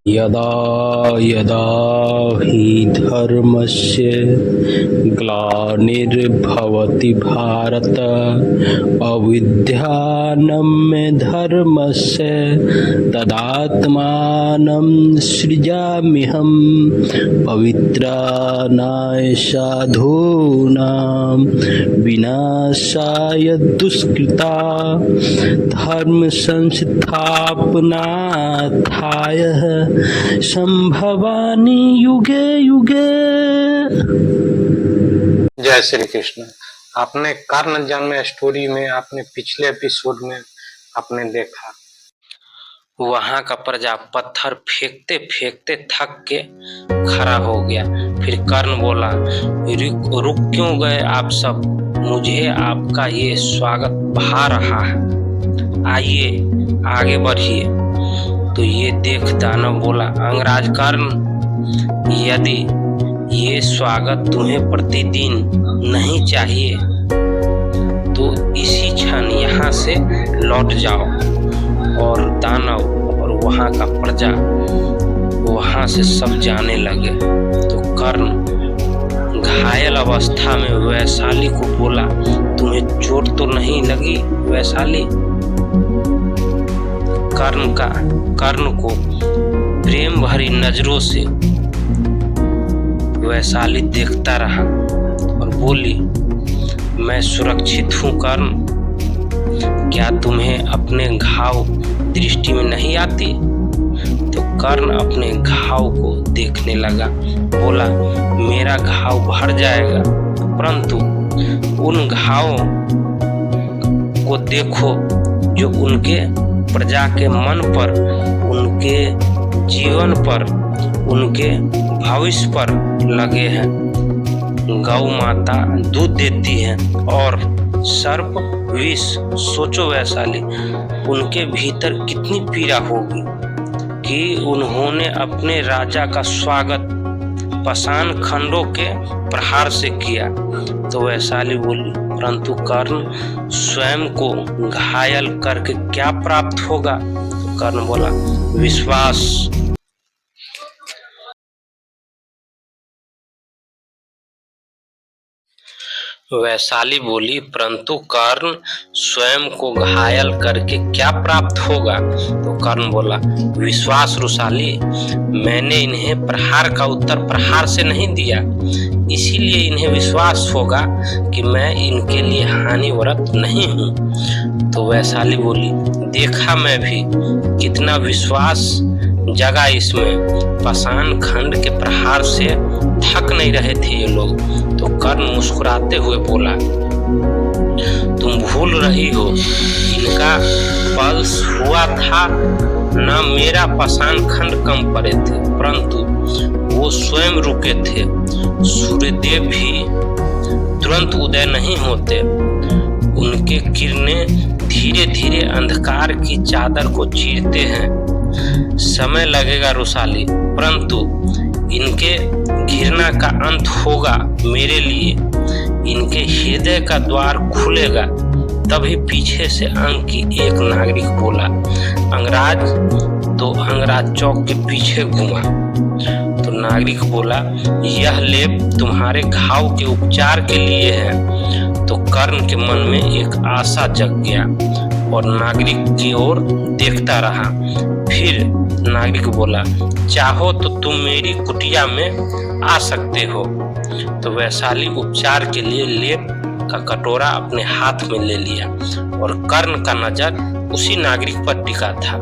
यदा यदा हि धर्मस्य ग्लानिर्भवति भारत अविद्यानां धर्मस्य तदात्मानं सृजाम्यहं पवित्राणाय साधूनां विनाशाय दुष्कृता धर्म संस्थापनार्थाय संभवानि युगे युगे। जय श्री कृष्ण। आपने कर्ण जन्म स्टोरी में आपने पिछले एपिसोड में आपने देखा वहां का प्रजा पत्थर फेंकते फेंकते थक के खड़ा हो गया। फिर कर्ण बोला, रुक क्यों गए आप सब, मुझे आपका ये स्वागत भा रहा है, आइए आगे बढ़िए। तो ये देख दानव बोला, अंगराज कर्ण, यदि ये स्वागत तुम्हें प्रतिदिन नहीं चाहिए तो इसी क्षण यहाँ से लौट जाओ। और दानव और वहाँ का प्रजा वहाँ से सब जाने लगे। तो कर्ण घायल अवस्था में वैशाली को बोला, तुम्हें चोट तो नहीं लगी वैशाली? कर्ण को प्रेम भरी नजरों से वैशाली देखता रहा और बोली, मैं सुरक्षित हूँ कर्ण, क्या तुम्हें अपने घाव दृष्टि में नहीं आती? तो कर्ण अपने घाव को देखने लगा, बोला, मेरा घाव भर जाएगा, परंतु उन घावों को देखो जो उनके प्रजा के मन पर, उनके जीवन पर, उनके भविष्य पर लगे हैं। गौ माता दूध देती है और सर्प विष। सोचो वैशाली, उनके भीतर कितनी पीड़ा होगी कि उन्होंने अपने राजा का स्वागत पाषाण खंडों के प्रहार से किया। तो वैशाली बोली, परंतु कर्ण स्वयं को घायल करके क्या प्राप्त होगा? तो कर्ण बोला, विश्वास। वैशाली बोली, परंतु कर्ण स्वयं को घायल करके क्या प्राप्त होगा? तो कर्ण बोला, विश्वास रुसाली, मैंने इन्हें प्रहार का उत्तर प्रहार से नहीं दिया, इसीलिए इन्हें विश्वास होगा कि मैं इनके लिए हानिवरत नहीं हूँ। तो वैशाली बोली, देखा मैं भी कितना विश्वास जगा इसमें, पाषाण खंड के प्रहार से थक नहीं रहे थे ये लोग। तो कर्ण मुस्कुराते हुए बोला, तुम भूल रही हो, इनका पल्स हुआ था न, मेरा पाषाण खंड कम पड़े थे, परंतु वो स्वयं रुके थे। सूर्यदेव भी तुरंत उदय नहीं होते, उनके किरणें धीरे धीरे अंधकार की चादर को चीरते हैं। समय लगेगा रुसाली, परंतु इनके घृणा का अंत होगा मेरे लिए, इनके हृदय का द्वार खुलेगा। तभी पीछे से अंग की एक नागरिक बोला, अंगराज। तो अंगराज चौक के पीछे घूमा तो नागरिक बोला, यह लेप तुम्हारे घाव के उपचार के लिए है। तो कर्ण के मन में एक आशा जग गया और नागरिक की ओर देखता रहा। फिर नागरिक बोला, चाहो तो तुम मेरी कुटिया में आ सकते हो। तो वैशाली उपचार के लिए लेप का कटोरा अपने हाथ में ले लिया और कर्ण का नजर उसी नागरिक पर टिका था।